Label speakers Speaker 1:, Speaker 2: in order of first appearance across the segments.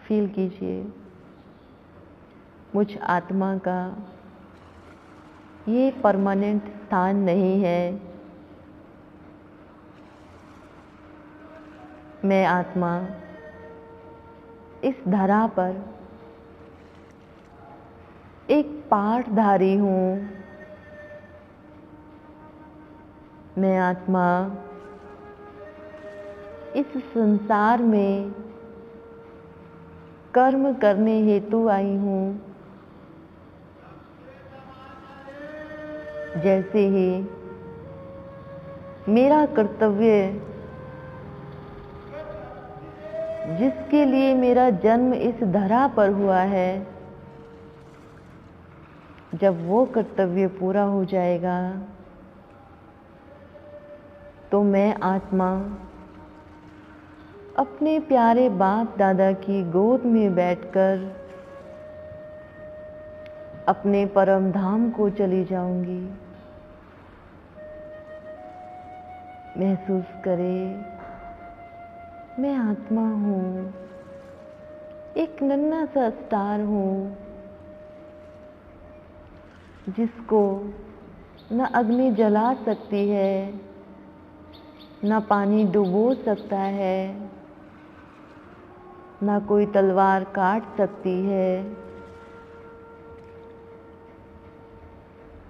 Speaker 1: Feel कीजिए, मुझ आत्मा का ये परमानेंट स्थान नहीं है। मैं आत्मा इस धरा पर एक पाठधारी हूँ। मैं आत्मा इस संसार में कर्म करने हेतु आई हूँ। जैसे ही मेरा कर्तव्य, जिसके लिए मेरा जन्म इस धरा पर हुआ है, जब वो कर्तव्य पूरा हो जाएगा तो मैं आत्मा अपने प्यारे बाप दादा की गोद में बैठकर अपने परम धाम को चली जाऊंगी। महसूस करें, मैं आत्मा हूँ, एक नन्हा सा स्टार हूँ, जिसको न अग्नि जला सकती है, न पानी डुबो सकता है, न कोई तलवार काट सकती है।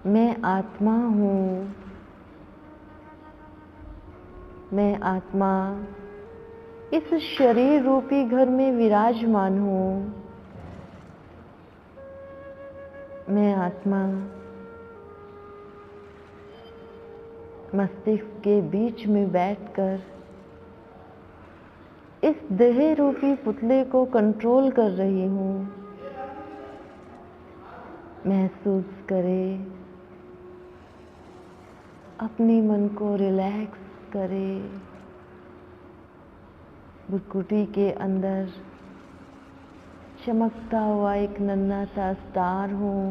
Speaker 1: मैं आत्मा हूँ। मैं आत्मा इस शरीर रूपी घर में विराजमान हूँ। मैं आत्मा मस्तिष्क के बीच में बैठकर इस देह रूपी पुतले को कंट्रोल कर रही हूँ। महसूस करें, अपने मन को रिलैक्स करें। भ्रुकुटी के अंदर चमकता हुआ एक नन्हा सा स्टार हूँ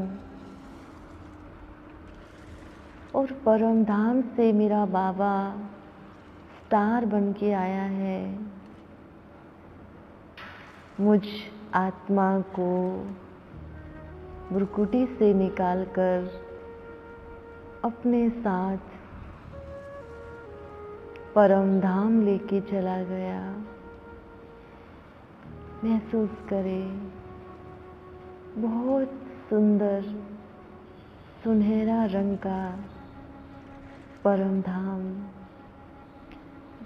Speaker 1: और परम धाम से मेरा बाबा स्टार बन के आया है। मुझ आत्मा को भ्रुकुटी से निकालकर अपने साथ परम धाम लेके चला गया। महसूस करें, बहुत सुंदर सुनहरा रंग का परम धाम,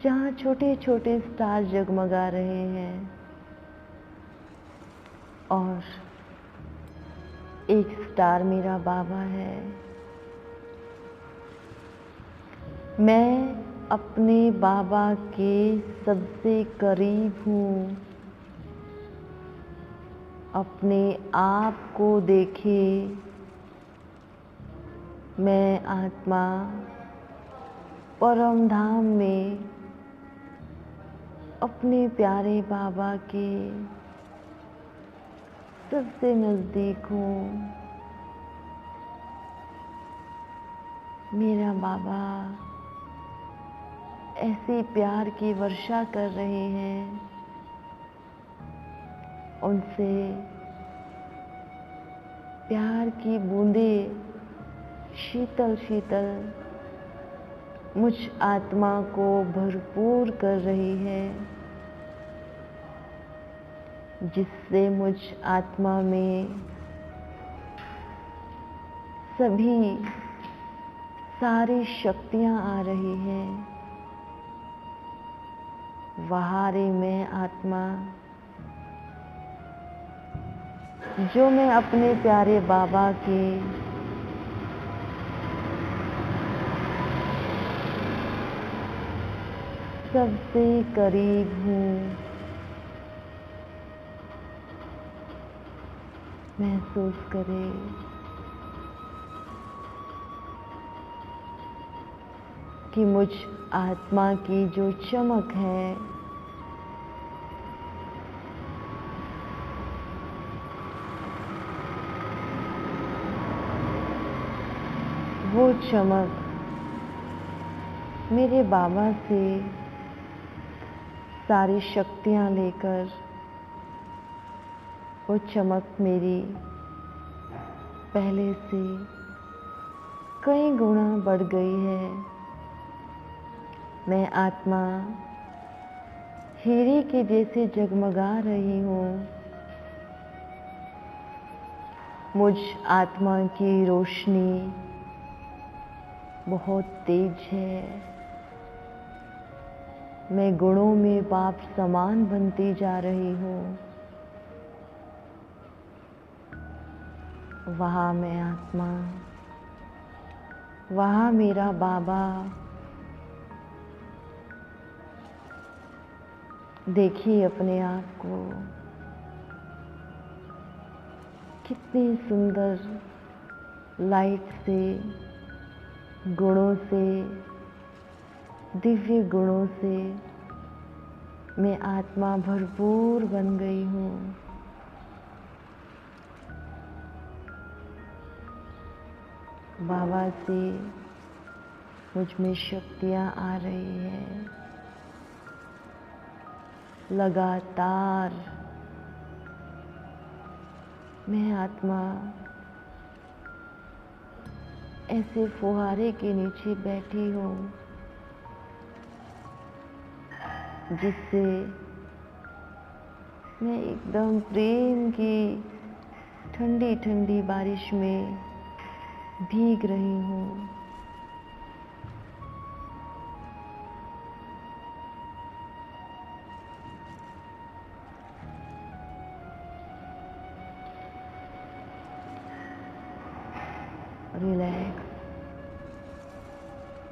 Speaker 1: जहाँ छोटे छोटे स्टार जगमगा रहे हैं और एक स्टार मेरा बाबा है। मैं अपने बाबा के सबसे करीब हूँ। अपने आप को देखें, मैं आत्मा परम धाम में अपने प्यारे बाबा के सबसे नज़दीक हूँ। मेरा बाबा ऐसे प्यार की वर्षा कर रहे हैं। उनसे प्यार की बूंदें शीतल शीतल मुझ आत्मा को भरपूर कर रही है, जिससे मुझ आत्मा में सभी सारी शक्तियाँ आ रही हैं। वहारे में आत्मा, जो मैं अपने प्यारे बाबा के सबसे करीब हूँ। महसूस करें, कि मुझ आत्मा की जो चमक है वो चमक मेरे बाबा से सारी शक्तियाँ लेकर वो चमक मेरी पहले से कई गुना बढ़ गई है। मैं आत्मा हीरे के जैसे जगमगा रही हूँ। मुझ आत्मा की रोशनी बहुत तेज है। मैं गुणों में बाप समान बनती जा रही हूँ। वहाँ मैं आत्मा, वहाँ मेरा बाबा। देखिए अपने आप को, कितनी सुंदर लाइट से, गुणों से, दिव्य गुणों से मैं आत्मा भरपूर बन गई हूँ। बाबा से मुझ में शक्तियाँ आ रही है। लगातार मैं आत्मा ऐसे फुहारे के नीचे बैठी हूँ जिससे मैं एकदम प्रेम की ठंडी ठंडी बारिश में भीग रही हूँ। रिलैक्स।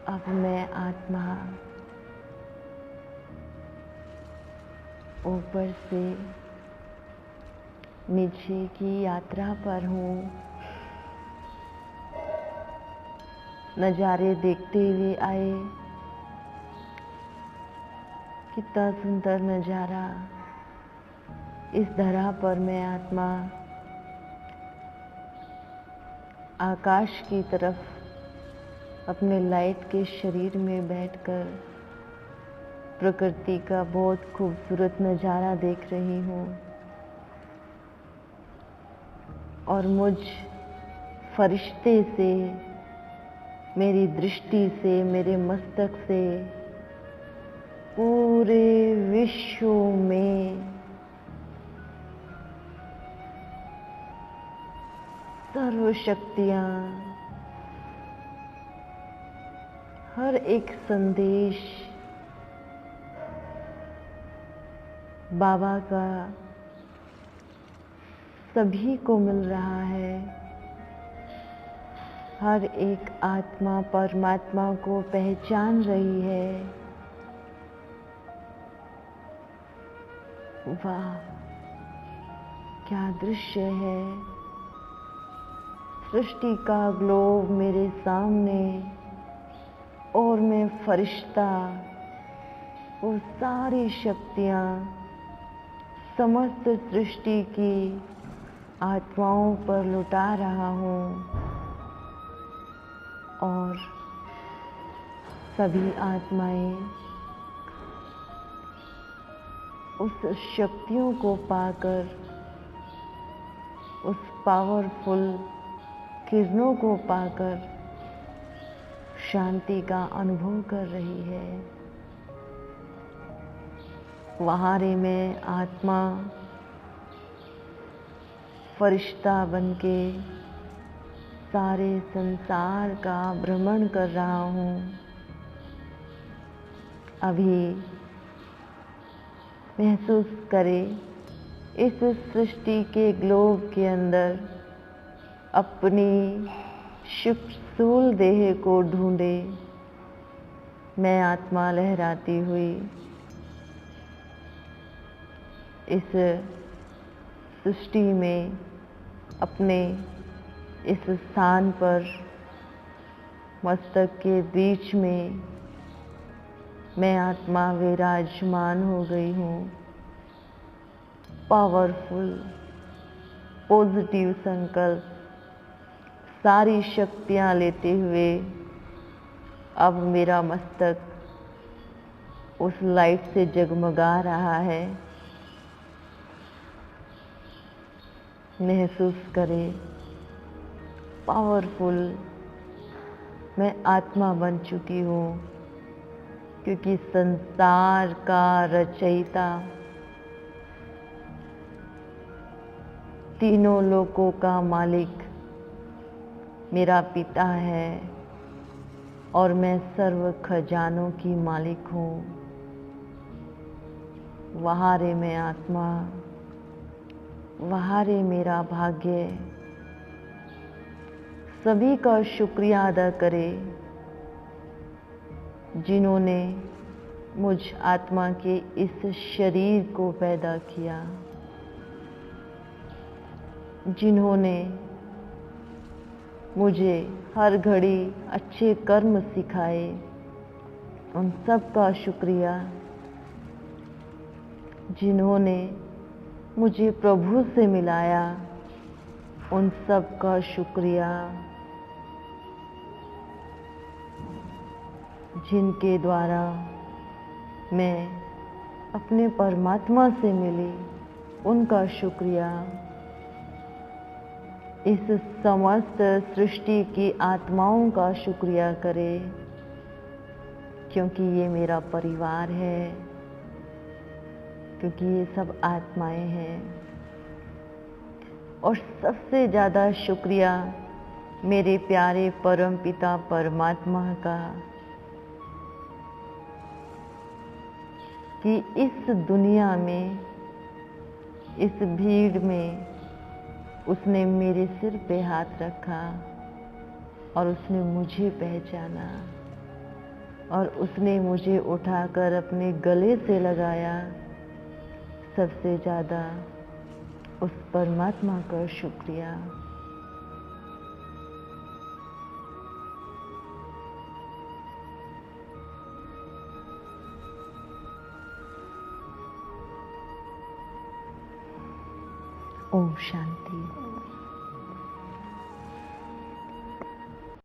Speaker 1: अब मैं आत्मा ऊपर से नीचे की यात्रा पर हूँ। नज़ारे देखते हुए आए। कितना सुंदर नज़ारा। इस धरा पर मैं आत्मा आकाश की तरफ अपने लाइट के शरीर में बैठकर प्रकृति का बहुत खूबसूरत नज़ारा देख रही हूँ। और मुझ फरिश्ते से, मेरी दृष्टि से, मेरे मस्तक से पूरे विश्व में सर्व शक्तियाँ, हर एक संदेश बाबा का सभी को मिल रहा है। हर एक आत्मा परमात्मा को पहचान रही है। वाह, क्या दृश्य है। सृष्टि का ग्लोब मेरे सामने और मैं फरिश्ता, वो सारी शक्तियाँ समस्त सृष्टि की आत्माओं पर लुटा रहा हूँ। और सभी आत्माएं उस शक्तियों को पाकर, उस पावरफुल किरणों को पाकर शांति का अनुभव कर रही है। वहाँ रे मैं आत्मा फरिश्ता बनके सारे संसार का भ्रमण कर रहा हूँ। अभी महसूस करें, इस सृष्टि के ग्लोब के अंदर अपनी शुभ स्थूल देह को ढूंढे। मैं आत्मा लहराती हुई इस सृष्टि में अपने इस स्थान पर मस्तक के बीच में मैं आत्मा विराजमान हो गई हूँ। पावरफुल पॉजिटिव संकल्प, सारी शक्तियाँ लेते हुए अब मेरा मस्तक उस लाइट से जगमगा रहा है। महसूस करे पावरफुल मैं आत्मा बन चुकी हूँ, क्योंकि संसार का रचयिता, तीनों लोकों का मालिक मेरा पिता है और मैं सर्व खजानों की मालिक हूँ। वहाँ रे मैं आत्मा, वहाँ रे मेरा भाग्य। सभी का शुक्रिया अदा करे जिन्होंने मुझ आत्मा के इस शरीर को पैदा किया, जिन्होंने मुझे हर घड़ी अच्छे कर्म सिखाए, उन सब का शुक्रिया। जिन्होंने मुझे प्रभु से मिलाया, उन सब का शुक्रिया। जिनके द्वारा मैं अपने परमात्मा से मिली, उनका शुक्रिया। इस समस्त सृष्टि की आत्माओं का शुक्रिया करे, क्योंकि ये मेरा परिवार है, क्योंकि ये सब आत्माएं हैं। और सबसे ज़्यादा शुक्रिया मेरे प्यारे परम पिता परमात्मा का, कि इस दुनिया में, इस भीड़ में उसने मेरे सिर पे हाथ रखा और उसने मुझे पहचाना और उसने मुझे उठाकर अपने गले से लगाया। सबसे ज़्यादा उस परमात्मा का शुक्रिया। ओम शांति।